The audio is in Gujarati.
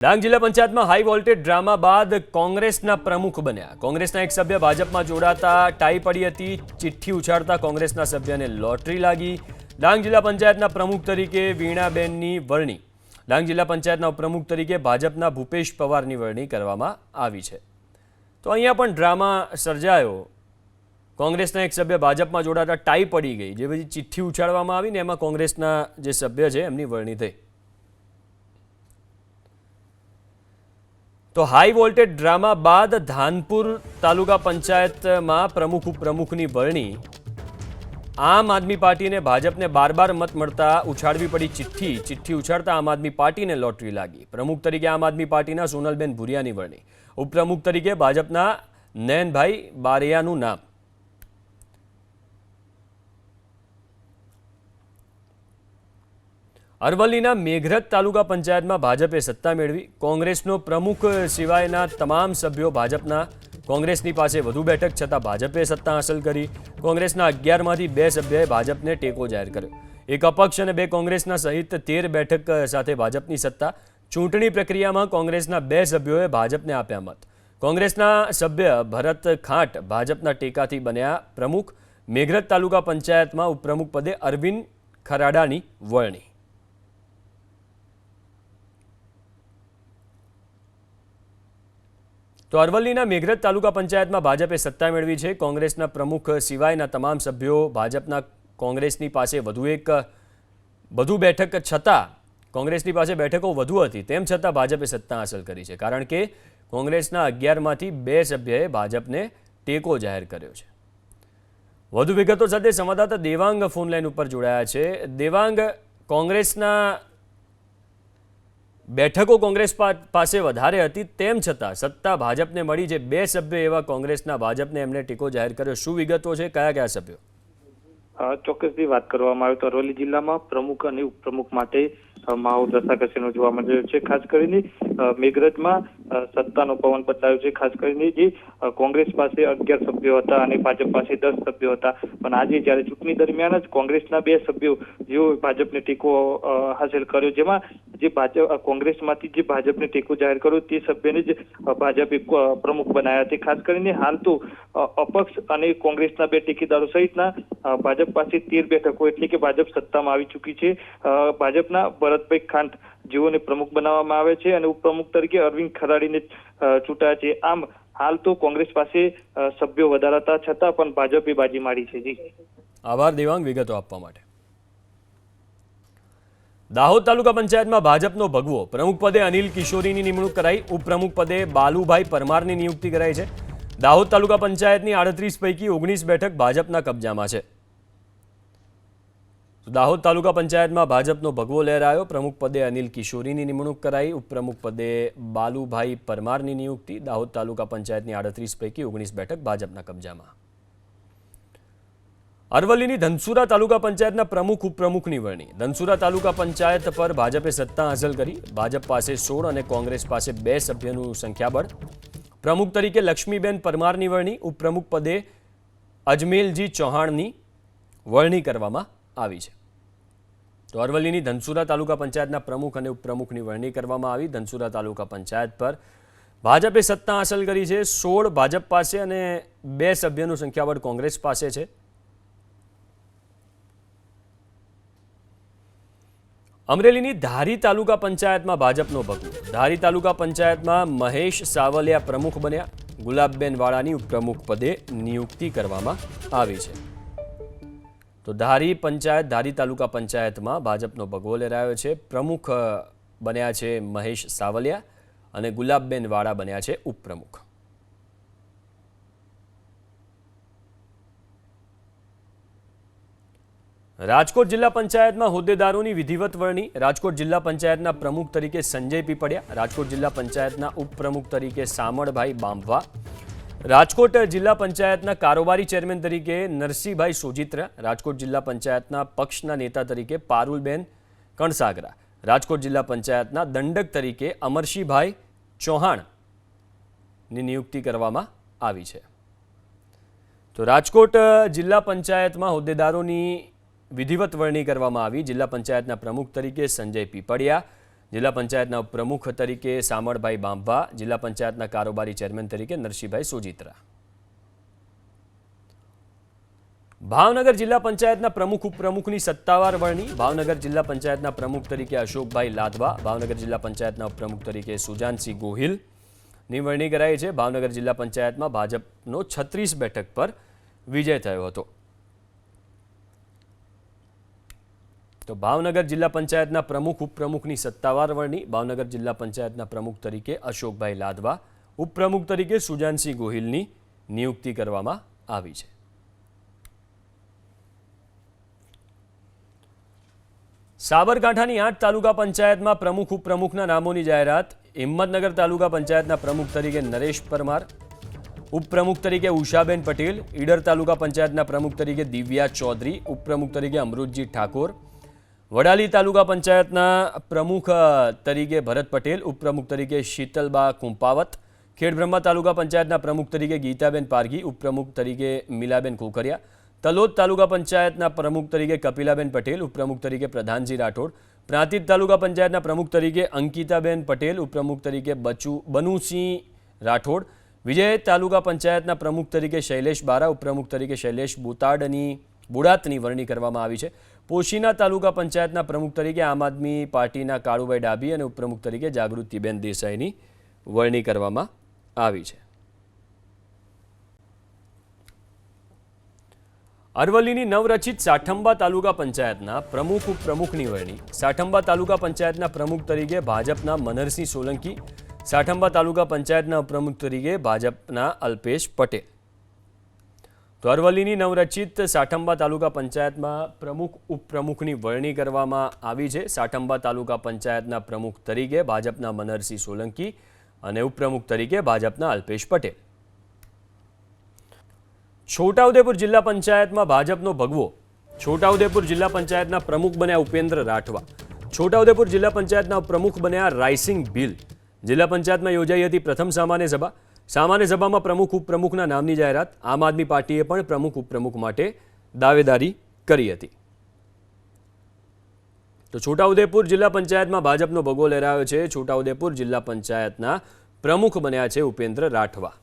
ડાંગ જિલ્લા પંચાયતમાં હાઈ વોલ્ટેજ ડ્રામા બાદ કોંગ્રેસના પ્રમુખ બન્યા। કોંગ્રેસના એક સભ્ય ભાજપમાં જોડાતા ટાઈ પડી હતી। ચિઠ્ઠી ઉછાળતા કોંગ્રેસના સભ્યને લોટરી લાગી। ડાંગ જિલ્લા પંચાયતના પ્રમુખ તરીકે વીણાબેનની વરણી, ડાંગ જિલ્લા પંચાયતના ઉપપ્રમુખ તરીકે ભાજપના ભૂપેશ પવારની વરણી કરવામાં આવી છે। તો અહીંયા પણ ડ્રામા સર્જાયો। કોંગ્રેસના એક સભ્ય ભાજપમાં જોડાતા ટાઈ પડી ગઈ, જે પછી ચિઠ્ઠી ઉછાળવામાં આવી ને એમાં કોંગ્રેસના જે સભ્ય છે એમની વરણી થઈ। તો હાઈ વોલ્ટેજ ડ્રામા બાદ ધાનપુર તાલુકા પંચાયતમાં પ્રમુખ ઉપપ્રમુખની વરણી। આમ આદમી પાર્ટીને ભાજપને બાર મત મળતા ઉછાળવી પડી ચિઠ્ઠી ઉછાળતા આમ આદમી પાર્ટીને લોટરી લાગી। પ્રમુખ તરીકે આમ આદમી પાર્ટીના સોનલબેન ભુરિયાની વરણી, ઉપપ્રમુખ તરીકે ભાજપના નયનભાઈ બારૈયાનું નામ। અરવલ્લીના મેઘરજ તાલુકા પંચાયતમાં ભાજપે સત્તા મેળવી। કોંગ્રેસનો પ્રમુખ સિવાયના તમામ સભ્યો ભાજપના। કોંગ્રેસની પાસે વધુ બેઠક છતાં ભાજપે સત્તા હાંસલ કરી। કોંગ્રેસના 11માંથી 2 સભ્યોએ ભાજપને ટેકો જાહેર કર્યો। એક અપક્ષ અને 2 કોંગ્રેસના સહિત 13 બેઠક સાથે ભાજપની સત્તા। ચૂંટણી પ્રક્રિયામાં કોંગ્રેસના 2 સભ્યોએ ભાજપને આપ્યા મત। કોંગ્રેસના સભ્ય ભરત ખાંટ ભાજપના ટેકાથી બન્યા પ્રમુખ। મેઘરજ તાલુકા પંચાયતમાં ઉપપ્રમુખ પદે અરવિંદ ખરાડાની વરણી। તો અરવલ્લીના મેઘરજ તાલુકા પંચાયતમાં ભાજપે સત્તા મેળવી છે। કોંગ્રેસના પ્રમુખ સિવાયના તમામ સભ્યો ભાજપના। કોંગ્રેસની પાસે વધુ બેઠક છતાં કોંગ્રેસની પાસે બેઠકો વધુ હતી, તેમ છતાં ભાજપે સત્તા હાંસલ કરી છે, કારણ કે કોંગ્રેસના 11માંથી 2 સભ્યોએ ભાજપને ટેકો જાહેર કર્યો છે। વધુ વિગતો સાથે સંવાદદાતા દેવાંગ ફોનલાઈન ઉપર જોડાયા છે। દેવાંગ, કોંગ્રેસના બેઠકો કોંગ્રેસ પાસે વધારે હતી, તેમ છતાં સત્તા ભાજપને મળી। જે 2 સભ્યો એવા કોંગ્રેસના ભાજપને એમણે ટેકો જાહેર કર્યો, શું વિગતો છે, કયા સભ્યો? ચોક્કસથી વાત કરવામાં આવે તો અરવલ્લી જિલ્લામાં પ્રમુખ અને ઉપપ્રમુખ માટે માહોલ રસાકસીનો જોવા મળ્યો છે। ખાસ કરીને મેઘરજમાં સત્તાનો પવન બદલાયો છે। ખાસ કરીને જે કોંગ્રેસ પાસે 11 સભ્યો હતા અને ભાજપ પાસે 10 સભ્યો હતા, પણ આજે જ્યારે ચૂંટણી દરમિયાન જ કોંગ્રેસના 2 સભ્યો જેઓ ભાજપને ટેકો હાંસલ કર્યો, જેમાં જે કોંગ્રેસમાંથી જે ભાજપને ટેકો જાહેર કર્યો તે સભ્યને જ ભાજપે પ્રમુખ બનાવ્યા છે। ખાસ કરીને હાલ તો અપક્ષ અને કોંગ્રેસના 2 ટેકેદારો સહિતના ભાજપ પાસે 13 બેઠકો, એટલે કે ભાજપ સત્તામાં આવી ચૂકી છે। ભાજપના ભરતભાઈ ખાંટ જેઓને પ્રમુખ બનાવવામાં આવે છે અને ઉપપ્રમુખ તરીકે અરવિંદ ખરાડીને ચૂંટાયા છે। આમ હાલ તો કોંગ્રેસ પાસે સભ્યો વધારા હતા છતાં પણ ભાજપે બાજી મારી છે। જી, આભાર દેવાંગ વિગતો આપવા માટે। દાહોદ તાલુકા પંચાયતમાં ભાજપનો ભગવો, પ્રમુખ પદે અનિલ કિશોરીની નિમણૂક કરાઈ। ઉપપ્રમુખ પદે બાલુભાઈ પરમારની નિયુક્તિ કરાઈ છે। દાહોદ તાલુકા પંચાયતની 38 પૈકી 19 બેઠક ભાજપના કબજામાં છે। દાહોદ તાલુકા પંચાયતમાં ભાજપનો ભગવો લહેરાયો। પ્રમુખ પદે અનિલ કિશોરીની નિમણૂક કરાઈ। ઉપપ્રમુખ પદે બાલુભાઈ પરમારની નિયુક્તિ। દાહોદ તાલુકા પંચાયતની 38 પૈકી 19 બેઠક ભાજપના કબજામાં। અરવલ્લીની ધનસુરા તાલુકા પંચાયતના પ્રમુખ ઉપપ્રમુખની વરણી। ધનસુરા તાલુકા પંચાયત પર ભાજપે સત્તા હાંસલ કરી। ભાજપ પાસે 16 અને કોંગ્રેસ પાસે 2 સભ્યોનું સંખ્યાબળ। પ્રમુખ તરીકે લક્ષ્મીબેન પરમારની વરણી, ઉપપ્રમુખ પદે અજમેલજી ચૌહાણની વરણી કરવામાં આવી છે। તો અરવલ્લીની ધનસુરા તાલુકા પંચાયતના પ્રમુખ અને ઉપપ્રમુખની વરણી કરવામાં આવી। ધનસુરા તાલુકા પંચાયત પર ભાજપે સત્તા હાંસલ કરી છે। 16 ભાજપ પાસે અને 2 સભ્યોનું સંખ્યાબળ કોંગ્રેસ પાસે છે। અમરેલીની ધારી તાલુકા પંચાયતમાં ભાજપનો ભગવો। ધારી તાલુકા પંચાયતમાં મહેશ સાવલિયા પ્રમુખ બન્યા। ગુલાબબેન વાળાની ઉપપ્રમુખ પદે નિયુક્તિ કરવામાં આવી છે। તો ધારી તાલુકા પંચાયતમાં ભાજપનો ભગવો લહેરાયો છે। પ્રમુખ બન્યા છે મહેશ સાવલિયા અને ગુલાબબેન વાળા બન્યા છે ઉપપ્રમુખ। રાજકોટ જિલ્લા પંચાયતમાં હોદ્દેદારોની વિધિવત વરણી। રાજકોટ જિલ્લા પંચાયતના પ્રમુખ તરીકે સંજય પીપળિયા, રાજકોટ જિલ્લા પંચાયતના ઉપપ્રમુખ તરીકે સામળભાઈ બાંભવા, રાજકોટ જિલ્લા પંચાયતના કારોબારી ચેરમેન તરીકે નરસિંહભાઈ સોજિત્રા, રાજકોટ જિલ્લા પંચાયતના પક્ષના નેતા તરીકે પારુલબેન કણસાગરા, રાજકોટ જિલ્લા પંચાયતના દંડક તરીકે અમરશીભાઈ ચૌહાણની નિયુક્તિ કરવામાં આવી છે। તો રાજકોટ જિલ્લા પંચાયતમાં હોદ્દેદારોની વિધિવત વરણી કરવામાં આવી। જિલ્લા પંચાયતના પ્રમુખ તરીકે સંજય પીપળિયા, જિલ્લા પંચાયતના પ્રમુખ તરીકે સામળભાઈ બાંભા, જિલ્લા પંચાયતના કારોબારી ચેરમેન તરીકે નરસિંહભાઈ સોજીત્રા. ભાવનગર જિલ્લા પંચાયતના પ્રમુખ ઉપપ્રમુખની સત્તાવાર વરણી. ભાવનગર જિલ્લા પંચાયતના પ્રમુખ તરીકે અશોકભાઈ લાદવા, ભાવનગર જિલ્લા પંચાયતના ઉપપ્રમુખ તરીકે સુજાનસિંહ ગોહિલની વરણી કરાઈ છે. ભાવનગર જિલ્લા પંચાયતમાં ભાજપનો 36 બેઠક પર વિજય થયો હતો. તો ભાવનગર જિલ્લા પંચાયતના પ્રમુખ ઉપપ્રમુખની સત્તાવાર વરણી. ભાવનગર જિલ્લા પંચાયતના પ્રમુખ તરીકે અશોકભાઈ લાદવા, ઉપપ્રમુખ તરીકે સુજાનસિંહ ગોહિલની નિયુક્તિ કરવામાં આવી છે. સાબરકાંઠાની 8 તાલુકા પંચાયતમાં પ્રમુખ ઉપપ્રમુખના નામોની જાહેરાત. હિંમતનગર તાલુકા પંચાયતના પ્રમુખ તરીકે નરેશ પરમાર, ઉપપ્રમુખ તરીકે ઉષાબેન પટેલ. ઈડર તાલુકા પંચાયતના પ્રમુખ તરીકે દિવ્યા ચૌધરી, ઉપપ્રમુખ તરીકે અમૃતજી ઠાકોર. વડાલી તાલુકા પંચાયતના પ્રમુખ તરીકે ભરત પટેલ, ઉપપ્રમુખ તરીકે શીતલબા કુંપાવત. ખેડબ્રહ્મા તાલુકા પંચાયતના પ્રમુખ તરીકે ગીતાબેન પારગી, ઉપપ્રમુખ તરીકે મિલાબેન કોકરિયા. તલોદ તાલુકા પંચાયતના પ્રમુખ તરીકે કપિલાબેન પટેલ, ઉપપ્રમુખ તરીકે પ્રધાનજી રાઠોડ. પ્રાંતિજ તાલુકા પંચાયતના પ્રમુખ તરીકે અંકિતાબેન પટેલ, ઉપપ્રમુખ તરીકે બનુસિંહ રાઠોડ. વિજય તાલુકા પંચાયતના પ્રમુખ તરીકે શૈલેષ બારા, ઉપપ્રમુખ તરીકે શૈલેષ બોડાતની વરણી કરવામાં આવી છે. પોશીના તાલુકા પંચાયતના પ્રમુખ તરીકે આમ આદમી પાર્ટીના કાળુભાઈ ડાભી અને ઉપપ્રમુખ તરીકે જાગૃતિબેન દેસાઈની વરણી કરવામાં આવી છે. અરવલ્લીની નવરચિત સાઠંબા તાલુકા પંચાયતના પ્રમુખ ઉપપ્રમુખની વરણી. સાઠંબા તાલુકા પંચાયતના પ્રમુખ તરીકે ભાજપના મનહરસિંહ સોલંકી, સાઠંબા તાલુકા પંચાયતના ઉપપ્રમુખ તરીકે ભાજપના અલ્પેશ પટેલ. તો અરવલ્લીની નવરચિત સાઠંબા તાલુકા પંચાયતમાં પ્રમુખ ઉપપ્રમુખની વરણી કરવામાં આવી છે. સાઠંબા તાલુકા પંચાયતના પ્રમુખ તરીકે ભાજપના મનહરસિંહ સોલંકી અને ઉપપ્રમુખ તરીકે ભાજપના અલ્પેશ પટેલ. છોટાઉદેપુર જિલ્લા પંચાયતમાં ભાજપનો ભગવો. છોટાઉદેપુર જિલ્લા પંચાયતના પ્રમુખ બન્યા ઉપેન્દ્ર રાઠવા. છોટાઉદેપુર જિલ્લા પંચાયતના પ્રમુખ બન્યા રાયસિંગ ભીલ. જિલ્લા પંચાયતમાં યોજાઈ હતી પ્રથમ સામાન્ય સભા. સામાન્ય સભામાં પ્રમુખ ઉપપ્રમુખના નામની જાહેરાત. આમ આદમી પાર્ટીએ પણ પ્રમુખ ઉપપ્રમુખ માટે દાવેદારી કરી હતી. તો છોટાઉદેપુર જિલ્લા પંચાયતમાં ભાજપનો ભગવો લહેરાયો છે. છોટાઉદેપુર જિલ્લા પંચાયતના પ્રમુખ બન્યા છે ઉપેન્દ્ર રાઠવા.